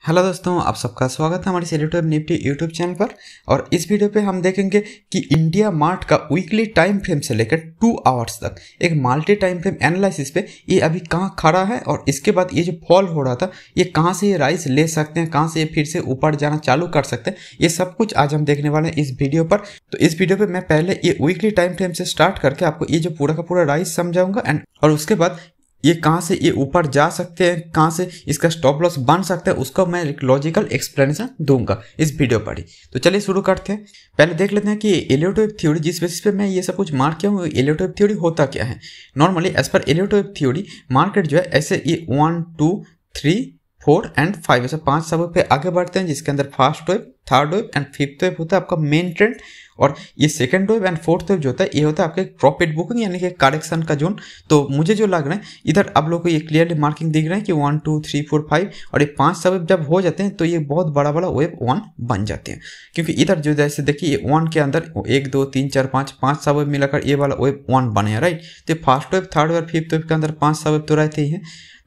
Hello दोस्तों, आप सबका स्वागत है हमारे सेलेक्टिव निफ्टी यूट्यूब चैनल पर। और इस वीडियो पे हम देखेंगे कि इंडिया मार्ट का वीकली टाइम फ्रेम से लेकर 2 आवर्स तक एक मल्टी टाइम फ्रेम एनालिसिस पे ये अभी कहाँ खड़ा है और इसके बाद ये जो फॉल हो रहा था ये कहाँ से ये राइज ले सकते हैं, कहाँ से ये फिर से ऊपर जाना चालू कर सकते हैं, ये सब कुछ आज हम देखने वाले हैं इस वीडियो पर। तो इस वीडियो पर मैं पहले ये वीकली टाइम फ्रेम से स्टार्ट करके आपको ये जो पूरा का पूरा राइज समझाऊंगा और उसके बाद ये कहाँ से ये ऊपर जा सकते हैं, कहाँ से इसका स्टॉप लॉस बन सकता है, उसका मैं एक लॉजिकल एक्सप्लेनेशन दूंगा इस वीडियो पर ही। तो चलिए शुरू करते हैं। पहले देख लेते हैं कि एलियट वेव थ्योरी जिस बेसिस पे मैं ये सब कुछ मार्क किया हूँ, एलियट वेव थ्योरी होता क्या है। Normally as per Elliott wave theory market जो है ऐसे ये 1, 2, 3, 4 एंड 5 ऐसे 5 सब पे आगे बढ़ते हैं, जिसके अंदर first wave, third wave and fifth wave होता है आपका मेन ट्रेंड, और ये second wave and fourth wave जो होता है ये होता है आपके प्रॉफिट बुकिंग यानी कि करेक्शन का जोन। तो मुझे जो लग रहा है इधर आप लोग को ये क्लियरली मार्किंग दिख रहा है कि 1, 2, 3, 4, 5 और ये 5 सब वेव जब हो जाते हैं तो ये बहुत बड़ा बड़ा वेव 1 बन जाते हैं। क्योंकि इधर जो जैसे देखिए ये 1 के अंदर 1, 2, 3, 4, 5 सब वेव मिलाकर ये वाला वेव 1 बने, राइट। तो first wave, third wave, fifth wave के अंदर 5 सब वेव तो रहते ही हैं।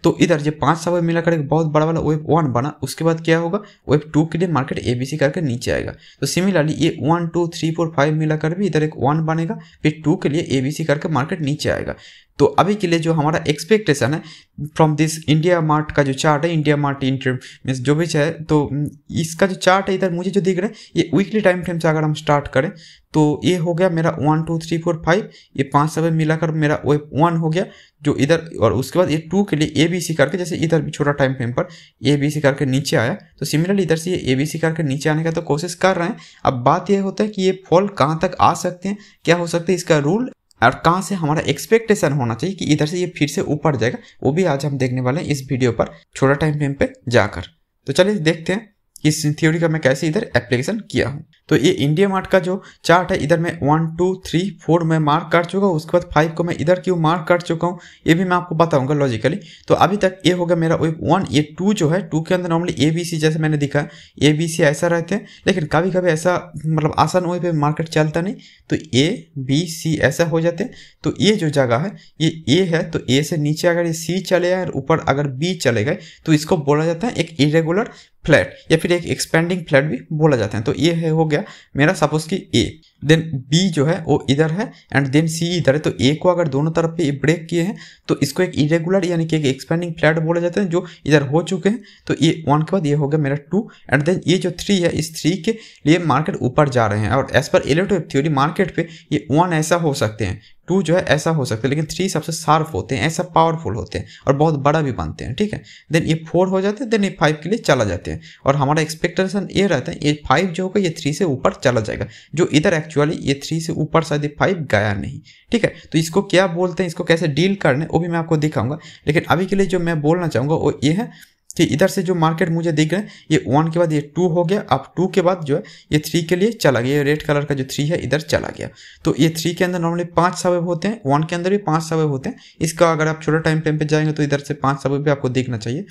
तो इधर जो 5 सब वेव मिलाकर एक बहुत बड़ा वाला वेव 1 बना, उसके बाद क्या होगा, वेव 2 के लिए मार्केट एबीसी करके नीचे आएगा। तो सिमिलरली ये 1, 2, 3, 4, 5 मिलाकर भी इधर एक 1 बनेगा, फिर 2 के लिए एबीसी करके मार्केट नीचे आएगा। तो अभी के लिए जो हमारा एक्सपेक्टेशन है फ्रॉम दिस इंडिया मार्ट का जो चार्ट है, इंडिया मार्ट इंटर मीन्स जो भी है, तो इसका जो चार्ट है इधर मुझे जो दिख रहा है ये वीकली टाइम फ्रेम से अगर हम स्टार्ट करें तो ये हो गया मेरा 1, 2, 3, 4, 5, ये 5 सब मिलाकर मेरा वेव 1 हो गया जो इधर, और उसके बाद ये 2 के लिए एबीसी करके, जैसे इधर भी छोटा टाइम फ्रेम पर एबीसी करके नीचे आया, तो सिमिलरली इधर से ये एबीसी करके नीचे आने का तो कोशिश कर रहे हैं। अब बात ये होता है कि ये फॉल कहाँ तक आ सकते हैं, क्या हो सकता है इसका रूल, और कहाँ से हमारा एक्सपेक्टेशन होना चाहिए कि इधर से ये फिर से ऊपर जाएगा, वो भी आज हम देखने वाले हैं इस वीडियो पर छोटा टाइम फ्रेम पे जाकर। तो चलिए देखते हैं इस थ्योरी का मैं कैसे इधर एप्लीकेशन किया हूँ। तो ये इंडिया मार्ट का जो चार्ट है इधर मैं 1, 2, 3, 4 में मार्क कर चुका हूँ, उसके बाद 5 को मैं इधर क्यों मार्क कर चुका हूँ ये भी मैं आपको बताऊंगा लॉजिकली। तो अभी तक ये हो गया मेरा वेव 1। ये 2 जो है 2 के अंदर नॉर्मली एबीसी जैसे मैंने दिखा एबीसी ऐसा रहते हैं, लेकिन कभी कभी ऐसा मतलब आसान वे पे मार्केट चलता नहीं, तो ए बी सी ऐसा हो जाते हैं। तो ये जो जगह है ये ए है, तो ए से नीचे अगर ये सी चले जाए और ऊपर अगर बी चले गए तो इसको बोला जाता है एक इरेगुलर फ्लैट या फिर एक एक्सपेंडिंग फ्लैट भी बोला जाता है। तो ये है हो गया मेरा सपोज कि ए, देन बी जो है वो इधर है एंड देन सी इधर है। तो ए को अगर दोनों तरफ पे ब्रेक किए हैं तो इसको एक इरेगुलर यानी कि एक एक्सपेंडिंग फ्लैट बोला जाता है जो इधर हो चुके हैं। तो ये 1 के बाद ये हो गया मेरा 2 एंड देन ये जो 3 है, इस 3 के लिए मार्केट ऊपर जा रहे हैं, और as per Elliott wave theory market पे ये 1 ऐसा हो सकते हैं, 2 जो है ऐसा हो सकता है, लेकिन 3 सबसे शार्प होते हैं, ऐसा पावरफुल होते हैं और बहुत बड़ा भी बनते हैं, ठीक है। देन ये 4 हो जाते हैं, देन ये 5 के लिए चला जाते हैं, और हमारा एक्सपेक्टेशन ये रहता है ये 5 जो होगा ये 3 से ऊपर चला जाएगा, जो इधर एक्चुअली ये 3 से ऊपर शायद ये 5 गया नहीं, ठीक है। तो इसको क्या बोलते हैं, इसको कैसे डील करने वो भी मैं आपको दिखाऊंगा, लेकिन अभी के लिए जो मैं बोलना चाहूँगा वो ये है कि इधर से जो मार्केट मुझे दिख रहा है ये 1 के बाद ये 2 हो गया, अब 2 के बाद जो है ये 3 के लिए चला गया, ये रेड कलर का जो 3 है इधर चला गया। तो ये 3 के अंदर नॉर्मली 5 सब होते हैं, 1 के अंदर भी 5 सब होते हैं। इसका अगर आप छोटा टाइम फ्रेम पे जाएंगे तो इधर से 5 सब भी आपको देखना चाहिए।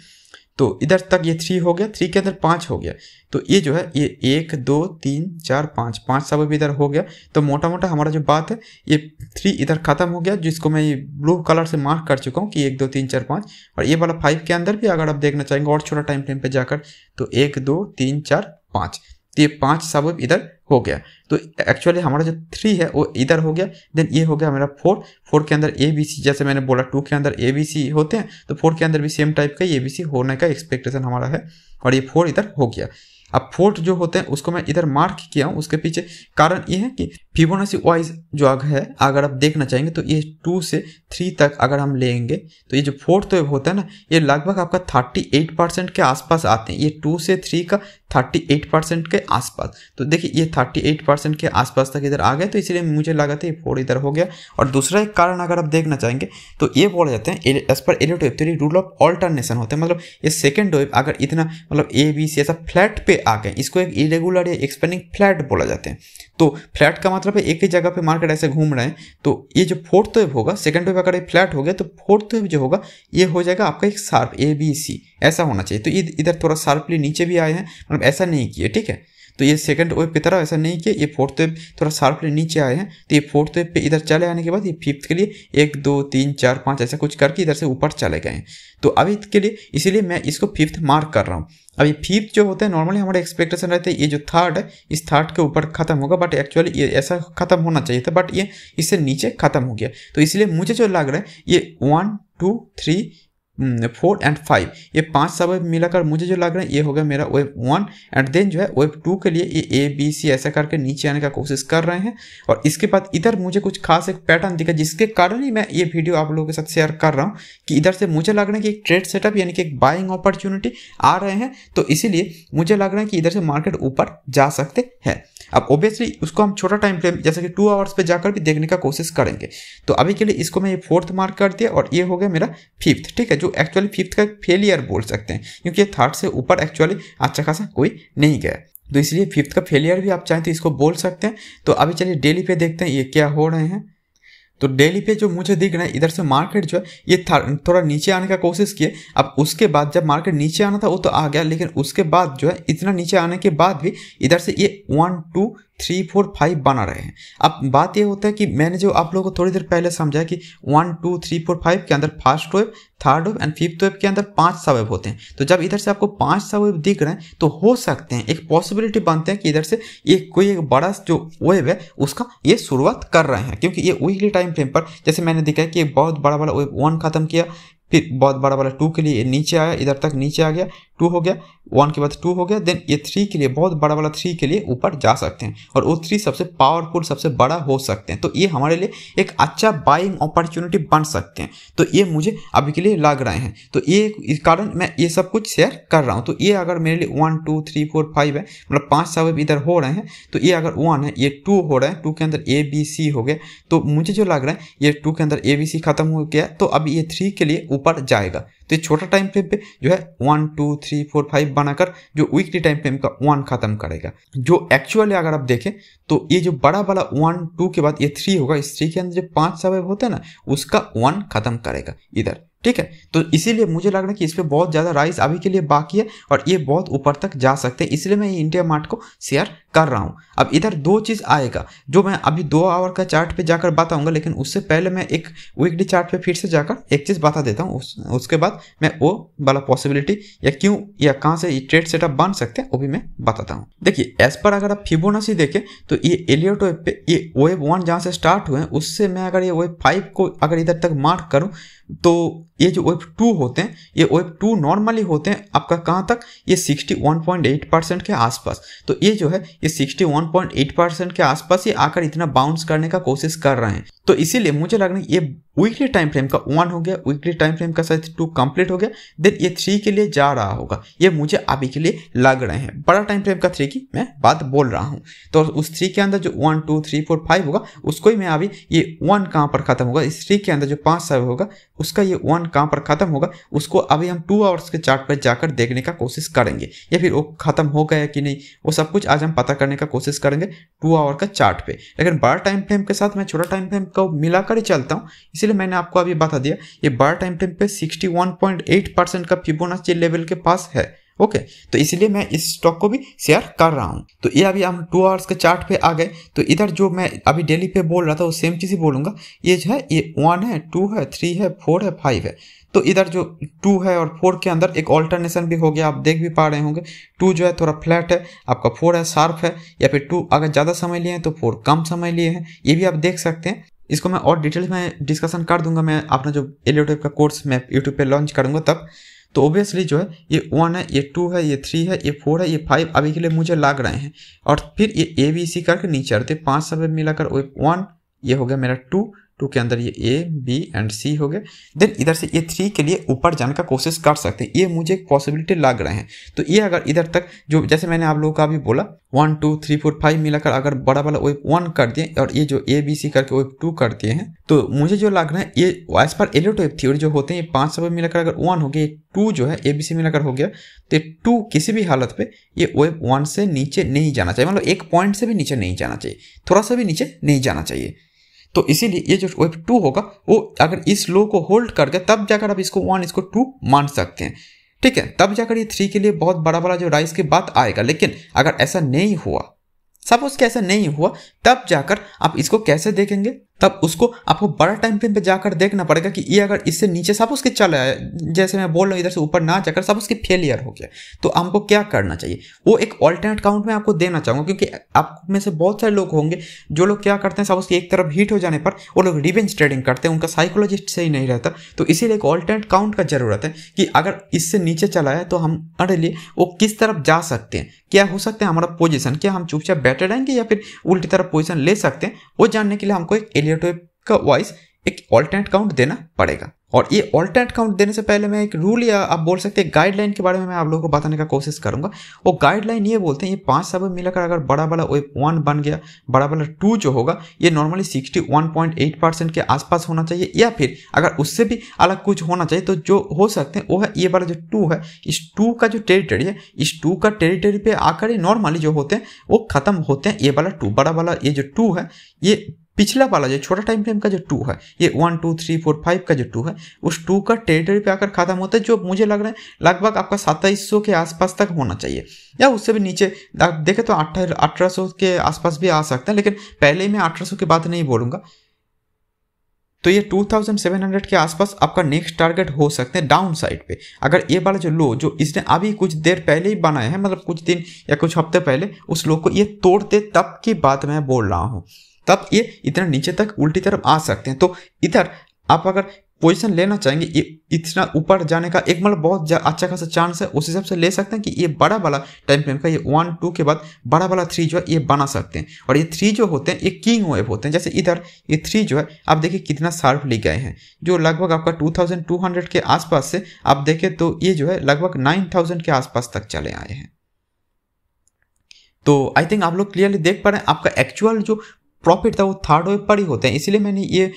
तो इधर तक ये 3 हो गया, 3 के अंदर 5 हो गया, तो ये जो है ये 1, 2, 3, 4, 5 सब भी इधर हो गया। तो मोटा मोटा हमारा जो बात है ये 3 इधर खत्म हो गया, जिसको मैं ये ब्लू कलर से मार्क कर चुका हूँ कि 1, 2, 3, 4, 5, और ये वाला 5 के अंदर भी अगर आप देखना चाहेंगे और छोटा टाइम फ्रेम पे जाकर तो 1, 2, 3, 4, 5, तो ये 5 सब इधर हो गया। तो एक्चुअली हमारा जो 3 है वो इधर हो गया, देन ये हो गया मेरा 4 के अंदर ए बी सी, जैसे मैंने बोला 2 के अंदर ए बी सी होते हैं, तो 4 के अंदर भी सेम टाइप का ए बी सी होने का एक्सपेक्टेशन हमारा है, और ये 4 इधर हो गया। अब 4 जो होते हैं उसको मैं इधर मार्क किया हूँ, उसके पीछे कारण ये है कि फिबोनाची वाइज जो है अगर आप देखना चाहेंगे तो ये 2 से 3 तक अगर हम लेंगे तो ये जो 4th वेव होता है ना ये लगभग आपका 38% के आसपास आते हैं, ये 2 से 3 का 38% के आसपास। तो देखिए ये 38% के आसपास तक इधर आ गए, तो इसलिए मुझे लगा था ये 4 इधर हो गया। और दूसरा एक कारण अगर आप देखना चाहेंगे तो ये बोला जाता है as per Elliott wave theory rule of alternation होता है, मतलब ये सेकंड वेव अगर इतना मतलब ए बी सी ऐसा फ्लैट पे आ गए, इसको एक इरेगुलर या एक्सपेंडिंग फ्लैट बोला जाते हैं। तो फ्लैट का मतलब है एक ही जगह पे मार्केट ऐसे घूम रहे हैं, तो ये जो 4th वेव होगा, सेकंड वेव अगर फ्लैट हो गया तो 4th वेव जो होगा ये हो जाएगा आपका एक शार्प ए बी सी ऐसा होना चाहिए। तो इधर थोड़ा शार्पली नीचे भी आए हैं, मतलब ऐसा नहीं किए, ठीक है। तो ये सेकंड वेव की तरह ऐसा नहीं किया, ये फोर्थ वेव थोड़ा शार्पली नीचे आए हैं, तो ये फोर्थ वेव पे इधर चले आने के बाद ये फिफ्थ के लिए 1 2 3 4 5 ऐसा कुछ करके इधर से ऊपर चले गए हैं। तो अभी के लिए इसीलिए मैं इसको फिफ्थ मार्क कर रहा हूँ। अभी फिफ्थ जो होता है नॉर्मली हमारे एक्सपेक्टेशन रहते हैं ये जो थर्ड है इस थर्ड के ऊपर खत्म होगा, बट एक्चुअली ये ऐसा खत्म होना चाहिए था, बट ये इससे नीचे खत्म हो गया। तो इसलिए मुझे जो लग रहा है ये 1 2 3 4 एंड 5 ये 5 सब वेव मिलाकर मुझे जो लग रहा है ये होगा मेरा वेव 1 एंड देन जो है वेव 2 के लिए ये ए बी सी ऐसा करके नीचे आने का कोशिश कर रहे हैं। और इसके बाद इधर मुझे कुछ खास एक पैटर्न दिखा जिसके कारण ही मैं ये वीडियो आप लोगों के साथ शेयर कर रहा हूँ कि इधर से मुझे लग रहा है कि एक ट्रेड सेटअप यानी कि एक बाइंग अपॉर्चुनिटी आ रहे हैं। तो इसीलिए मुझे लग रहा है कि इधर से मार्केट ऊपर जा सकते हैं। अब ऑब्वियसली उसको हम छोटा टाइम फ्रेम जैसे कि 2 आवर्स पे जाकर भी देखने का कोशिश करेंगे। तो अभी के लिए इसको मैं ये फोर्थ मार्क कर दिया और ये हो गया मेरा फिफ्थ, ठीक है, जो एक्चुअली फिफ्थ का फेलियर बोल सकते हैं क्योंकि ये थर्ड से ऊपर एक्चुअली अच्छा खासा कोई नहीं गया, तो इसलिए फिफ्थ का फेलियर भी आप चाहें तो इसको बोल सकते हैं। तो अभी चलिए डेली पे देखते हैं ये क्या हो रहे हैं। तो डेली पे जो मुझे दिख रहा है इधर से मार्केट जो है ये थोड़ा नीचे आने का कोशिश किए। अब उसके बाद जब मार्केट नीचे आना था वो तो आ गया, लेकिन उसके बाद जो है इतना नीचे आने के बाद भी इधर से ये 1 2 3 4 5 बना रहे हैं। अब बात ये होता है कि मैंने जो आप लोगों को थोड़ी देर पहले समझाया कि 1 2 3 4 5 के अंदर first wave, third wave and fifth wave के अंदर 5 सब वेव होते हैं। तो जब इधर से आपको 5 सब वेव दिख रहे हैं तो हो सकते हैं एक पॉसिबिलिटी बनते हैं कि इधर से ये कोई एक बड़ा जो वेव है उसका ये शुरुआत कर रहे हैं, क्योंकि ये वीकली टाइम फ्रेम पर जैसे मैंने दिखाया कि बहुत बड़ा वाला वेव 1 खत्म किया, फिर बहुत बड़ा वाला 2 के लिए नीचे आया, इधर तक नीचे आ गया, 2 हो गया, 1 के बाद 2 हो गया, देन ये 3 के लिए बहुत बड़ा वाला 3 के लिए ऊपर जा सकते हैं और वो 3 सबसे पावरफुल सबसे बड़ा हो सकते हैं। तो ये हमारे लिए एक अच्छा बाइंग अपॉर्चुनिटी बन सकते हैं। तो ये मुझे अभी के लिए लग रहे हैं, तो ये इस कारण मैं ये सब कुछ शेयर कर रहा हूँ। तो ये अगर मेरे लिए 1 2 3 4 5 है, मतलब 5 सब इधर हो रहे हैं, तो ये अगर 1 है, ये 2 हो रहा है, 2 के अंदर ए बी सी हो गया, तो मुझे जो लग रहा है ये 2 के अंदर ए बी सी खत्म हो गया, तो अब ये 3 के लिए ऊपर जाएगा। तो ये छोटा टाइम फ्रेम पे जो है 1 2 3 4 5 बनाकर जो वीकली टाइम फ्रेम का 1 खत्म करेगा। जो एक्चुअली अगर आप देखें तो ये जो बड़ा वाला 1 2 के बाद ये 3 होगा, इस 3 के अंदर जो 5 सब होता है ना उसका 1 खत्म करेगा इधर, ठीक है। तो इसीलिए मुझे लग रहा है कि इस पे बहुत ज़्यादा राइज अभी के लिए बाकी है और ये बहुत ऊपर तक जा सकते हैं, इसलिए मैं ये इंडिया मार्ट को शेयर कर रहा हूँ। अब इधर 2 चीज़ आएगा जो मैं अभी 2 आवर का चार्ट पे जाकर बताऊंगा, लेकिन उससे पहले मैं एक वीकली चार्ट पे फिर से जाकर एक चीज़ बता देता हूँ, उसके बाद मैं वो वाला पॉसिबिलिटी या क्यों या कहाँ से ये ट्रेड सेटअप बन सकते हैं वो भी मैं बताता हूँ। देखिए एज पर अगर आप फिबोनाची देखें तो ये एलियट वेव पे ये वेव 1 जहाँ से स्टार्ट हुए हैं उससे मैं अगर ये वेव 5 को अगर इधर तक मार्क करूँ तो ये जो वेव 2 होते हैं ये वेव 2 नॉर्मली होते हैं आपका कहाँ तक, ये 61.8% के आसपास। तो ये जो है ये 61.8% के आसपास ये आकर इतना बाउंस करने का कोशिश कर रहे हैं। तो इसीलिए मुझे लग रहा है ये वीकली टाइम फ्रेम का 1 हो गया, वीकली टाइम फ्रेम का शायद 2 कंप्लीट हो गया, देन ये 3 के लिए जा रहा होगा, ये मुझे अभी के लिए लग रहे हैं। बड़ा टाइम फ्रेम का 3 की मैं बात बोल रहा हूँ। तो उस 3 के अंदर जो 1 2 3 4 5 होगा उसको ही मैं अभी ये 1 कहाँ पर खत्म होगा, इस 3 के अंदर जो 5 सब होगा उसका ये 1 कहाँ पर खत्म होगा उसको अभी हम 2 आवर्स के चार्ट पर जाकर देखने का कोशिश करेंगे, या फिर वो खत्म हो गया कि नहीं वो सब कुछ आज हम पता करने का कोशिश करेंगे 2 आवर का चार्ट पे। लेकिन बड़ा टाइम फ्रेम के साथ मैं छोटा टाइम फ्रेम को मिलाकर ही चलता हूँ, इसलिए मैंने आपको अभी बता दिया ये बड़ा टाइम फ्रेम पे 61.8% का फिबोनाची लेवल के पास है। ओके, तो इसलिए मैं इस स्टॉक को भी शेयर कर रहा हूँ। तो ये अभी हम 2 आवर्स के चार्ट पे आ गए, तो इधर जो मैं अभी डेली पे बोल रहा था वो सेम चीज़ ही बोलूँगा। ये जो है ये 1 है, 2 है, 3 है, 4 है, 5 है। तो इधर जो 2 है और 4 के अंदर एक ऑल्टरनेशन भी हो गया, आप देख भी पा रहे होंगे। 2 जो है थोड़ा फ्लैट है, आपका 4 है शार्प है, या फिर 2 अगर ज़्यादा समय लिए हैं तो 4 कम समय लिए हैं, ये भी आप देख सकते हैं। इसको मैं और डिटेल्स में डिस्कशन कर दूंगा, मैं अपना जो एलियट वेव का कोर्स मैं यूट्यूब पे लॉन्च करूंगा तब। तो ऑब्वियसली जो है ये 1 है, ये 2 है, ये 3 है, ये 4 है, ये 5 अभी के लिए मुझे लग रहे हैं। और फिर ये ए बी सी करके नीचे आते 5 सब मिलाकर 1, ये हो गया मेरा 2 के अंदर ये ए बी एंड सी हो गए। देन इधर से ये 3 के लिए ऊपर जाने का कोशिश कर सकते हैं, ये मुझे एक पॉसिबिलिटी लग रहे हैं। तो ये अगर इधर तक जो जैसे मैंने आप लोगों का भी बोला 1 2 3 4 5 मिलाकर अगर बड़ा वाला वेव 1 कर दिए और ये जो ए बी सी करके वेव 2 कर दिए हैं, तो मुझे जो लग रहा है ये as per Elliott wave theory जो होते हैं ये 5 सब मिलाकर अगर 1 हो गया, 2 जो है ए बी सी मिलाकर हो गया, तो 2 किसी भी हालत पे ये वेव 1 से नीचे नहीं जाना चाहिए, मतलब एक पॉइंट से भी नीचे नहीं जाना चाहिए, थोड़ा सा भी नीचे नहीं जाना चाहिए। तो इसीलिए ये जो वेव 2 होगा वो अगर इस लो को होल्ड करके तब जाकर आप इसको 1 इसको 2 मान सकते हैं, ठीक है, तब जाकर ये 3 के लिए बहुत बड़ा बड़ा जो राइज की बात आएगा। लेकिन अगर ऐसा नहीं हुआ, सपोज कि ऐसा नहीं हुआ, तब जाकर आप इसको कैसे देखेंगे, तब उसको आपको बड़ा टाइम फ्रेम पे जाकर देखना पड़ेगा कि ये अगर इससे नीचे सपोज कि चला है, जैसे मैं बोल रहा हूँ इधर से ऊपर ना जाकर सपोज कि फेलियर हो गया, तो हमको क्या करना चाहिए, वो एक ऑल्टरनेट काउंट में आपको देना चाहूँगा। क्योंकि आप में से बहुत सारे लोग होंगे जो लोग क्या करते हैं, सपोज कि एक तरफ हिट हो जाने पर वो लोग रिवेंज ट्रेडिंग करते हैं, उनका साइकोलॉजी सही नहीं रहता। तो इसीलिए एक ऑल्टरनेट काउंट का जरूरत है कि अगर इससे नीचे चला है तो हमारे लिए वो किस तरफ जा सकते हैं, क्या हो सकता है हमारा पोजीशन, क्या हम चुपचाप बैठे रहेंगे या फिर उल्टी तरफ पोजीशन ले सकते हैं। वो जानने के लिए हमको एक एलियट वेव का वाइज एक ऑल्टरनेट काउंट देना पड़ेगा। और ये ऑल्टरनेट काउंट देने से पहले मैं एक रूल या आप बोल सकते हैं गाइडलाइन के बारे में मैं आप लोगों को बताने का कोशिश करूंगा। वो गाइडलाइन ये बोलते हैं ये 5 सब मिलाकर अगर बड़ा वाला वेव 1 बन गया, बड़ा वाला 2 जो होगा ये नॉर्मली 61.8% के आसपास होना चाहिए, या फिर अगर उससे भी अलग कुछ होना चाहिए तो जो हो सकते हैं वो है ये वाला जो 2 है, इस 2 का जो टेरिटरी है, इस 2 का टेरिटरी पे आकर ही नॉर्मली जो होते हैं वो खत्म होते हैं। ये वाला 2 बड़ा वाला ये जो 2 है, ये पिछला वाला जो छोटा टाइम फ्रेम का जो 2 है, ये 1 2 3 4 5 का जो 2 है, उस 2 का टेरिटरी पे आकर खत्म होता है, जो मुझे लग रहा है लगभग आपका 2700 के आसपास तक होना चाहिए, या उससे भी नीचे आप देखें तो 1800 के आसपास भी आ सकता है। लेकिन पहले ही मैं 1800 की बात नहीं बोलूँगा। तो ये 2700 के आसपास आपका नेक्स्ट टारगेट हो सकते हैं डाउन साइड पे। अगर ये वाला जो लो जो इसने अभी कुछ देर पहले ही बनाया है, मतलब कुछ दिन या कुछ हफ्ते पहले, उस लो को ये तोड़ते तब की बात मैं बोल रहा हूँ, तब ये इतना नीचे तक उल्टी तरफ आ सकते हैं। तो इधर आप अगर पोजीशन लेना चाहेंगे, ये इतना ऊपर जाने का एक मतलब बहुत अच्छा खासा चांस है, उस हिसाब से ले सकते हैं कि ये बड़ा वाला टाइम फ्रेम का ये 1 2 के बाद बड़ा वाला 3 जो है ये बना सकते हैं। और ये 3 जो होते हैं ये किंग वेव होते हैं। जैसे इधर ये 3 जो है आप देखिए कितना शार्पली गए हैं, जो लगभग आपका 2200 के आसपास से आप देखें तो ये जो है लगभग 9000 के आसपास तक चले आए हैं। तो आई थिंक आप लोग क्लियरली देख पा रहे हैं आपका एक्चुअल जो प्रॉफिट था वो थर्ड वेव पर ही होते हैं, इसलिए मैंने ये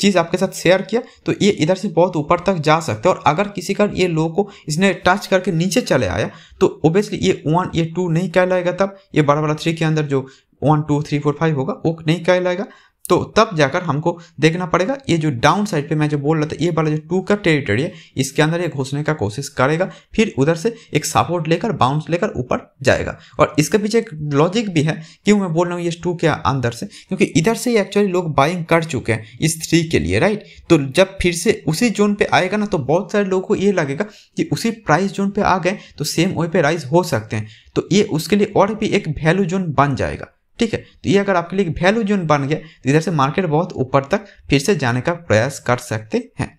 चीज़ आपके साथ शेयर किया। तो ये इधर से बहुत ऊपर तक जा सकते हैं, और अगर किसी का ये लो को इसने टच करके नीचे चले आया तो ओबियसली ये 1 ये 2 नहीं कहलाएगा, तब ये बड़ा वाला 3 के अंदर जो 1 2 3 4 5 होगा वो नहीं कहलाएगा। तो तब जाकर हमको देखना पड़ेगा ये जो डाउन साइड पे मैं जो बोल रहा था, ये वाला जो 2 का टेरिटरी है इसके अंदर ये घुसने का कोशिश करेगा, फिर उधर से एक सपोर्ट लेकर बाउंस लेकर ऊपर जाएगा। और इसके पीछे एक लॉजिक भी है, क्यों मैं बोल रहा हूँ ये 2 के अंदर से, क्योंकि इधर से एक्चुअली लोग बाइंग कर चुके हैं इस 3 के लिए, राइट। तो जब फिर से उसी जोन पे आएगा ना, तो बहुत सारे लोगों को ये लगेगा कि उसी प्राइस जोन पे आ गए तो सेम वे पे राइज हो सकते हैं, तो ये उसके लिए और भी एक वैल्यू जोन बन जाएगा, ठीक है। तो ये अगर आपके लिए वैल्यू जोन बन गया तो इधर से मार्केट बहुत ऊपर तक फिर से जाने का प्रयास कर सकते हैं।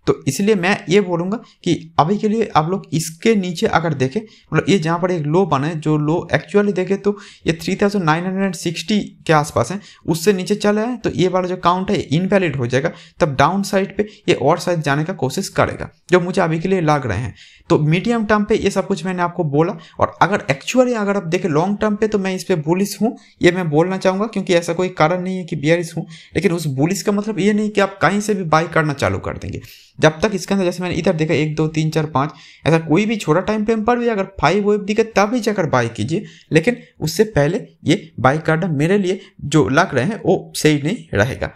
तो इसलिए मैं ये बोलूँगा कि अभी के लिए आप लोग इसके नीचे अगर देखें, मतलब ये जहाँ पर एक लो बना है, जो लो एक्चुअली देखें तो ये 3960 के आसपास है, उससे नीचे चला है तो ये वाला जो काउंट है इनवैलिड हो जाएगा, तब डाउन साइड पे ये और साइड जाने का कोशिश करेगा, जो मुझे अभी के लिए लग रहे हैं। तो मीडियम टर्म पे ये सब कुछ मैंने आपको बोला, और अगर एक्चुअली अगर आप देखें लॉन्ग टर्म पे तो मैं इस पर बुलिश हूँ, ये मैं बोलना चाहूँगा, क्योंकि ऐसा कोई कारण नहीं है कि बियरिश हूँ। लेकिन उस बुलिश का मतलब ये नहीं कि आप कहीं से भी बाई करना चालू कर देंगे, जब तक इसके अंदर जैसे मैंने इधर देखा 1 2 3 4 5 ऐसा कोई भी छोटा टाइम फ्रेम पर भी अगर 5 वेव दिखे तभी जाकर बाई कीजिए, लेकिन उससे पहले ये बाई करना मेरे लिए जो लग रहे हैं वो सही नहीं रहेगा।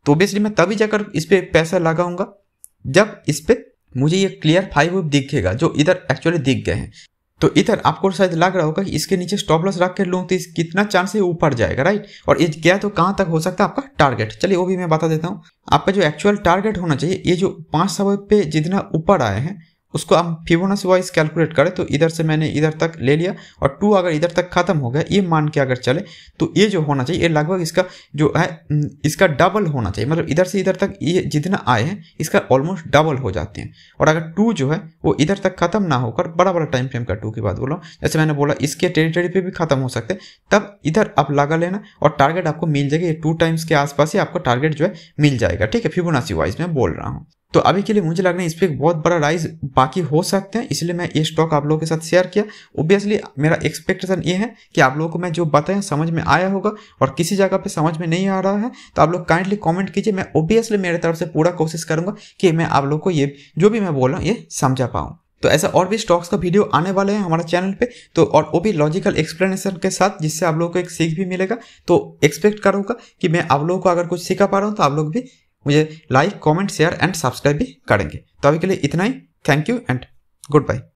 तो ऑब्वियसली मैं तभी जाकर इस पर पैसा लगाऊंगा जब इस पर मुझे ये क्लियर 5 वेव दिखेगा, जो इधर एक्चुअली दिख गए हैं। तो इधर आपको शायद लग रहा होगा कि इसके नीचे स्टॉप लॉस रख कर लूँ तो कितना चांस है ऊपर जाएगा, राइट। और ये क्या तो कहाँ तक हो सकता है आपका टारगेट, चलिए वो भी मैं बता देता हूँ। आपका जो एक्चुअल टारगेट होना चाहिए, ये जो 500 पे जितना ऊपर आए हैं उसको हम फिबोनाची वाइज कैलकुलेट करें तो इधर से मैंने इधर तक ले लिया, और 2 अगर इधर तक खत्म हो गया ये मान के अगर चले तो ये जो होना चाहिए ये लगभग इसका जो है इसका डबल होना चाहिए, मतलब इधर से इधर तक ये जितना आए हैं इसका ऑलमोस्ट डबल हो जाते हैं। और अगर 2 जो है वो इधर तक खत्म ना होकर, बड़ा बड़ा टाइम फ्रेम का 2 की बात बोला, जैसे मैंने बोला इसके टेरिटरी पे भी खत्म हो सकते हैं, तब इधर आप लगा लेना और टारगेट आपको मिल जाएगा। ये 2 टाइम्स के आसपास ही आपको टारगेट जो है मिल जाएगा, ठीक है, फिबोनाची वाइज मैं बोल रहा हूँ। तो अभी के लिए मुझे लग रहा है इस पर एक बहुत बड़ा राइज बाकी हो सकते हैं, इसलिए मैं ये स्टॉक आप लोगों के साथ शेयर किया। ऑब्वियसली मेरा एक्सपेक्टेशन ये है कि आप लोगों को मैं जो बताया समझ में आया होगा, और किसी जगह पे समझ में नहीं आ रहा है तो आप लोग काइंडली कमेंट कीजिए। मैं ऑब्वियसली मेरे तरफ से पूरा कोशिश करूंगा कि मैं आप लोग को ये जो भी मैं बोल रहा हूँ ये समझा पाऊँ। तो ऐसा और भी स्टॉक्स का वीडियो आने वाले हैं हमारा चैनल पे, तो और वो भी लॉजिकल एक्सप्लेनेशन के साथ, जिससे आप लोगों को एक सीख भी मिलेगा। तो एक्सपेक्ट करूँगा कि मैं आप लोगों को अगर कुछ सिखा पा रहा हूँ तो आप लोग भी मुझे like, comment, share and subscribe भी करेंगे। तो अभी के लिए इतना ही। Thank you and good bye.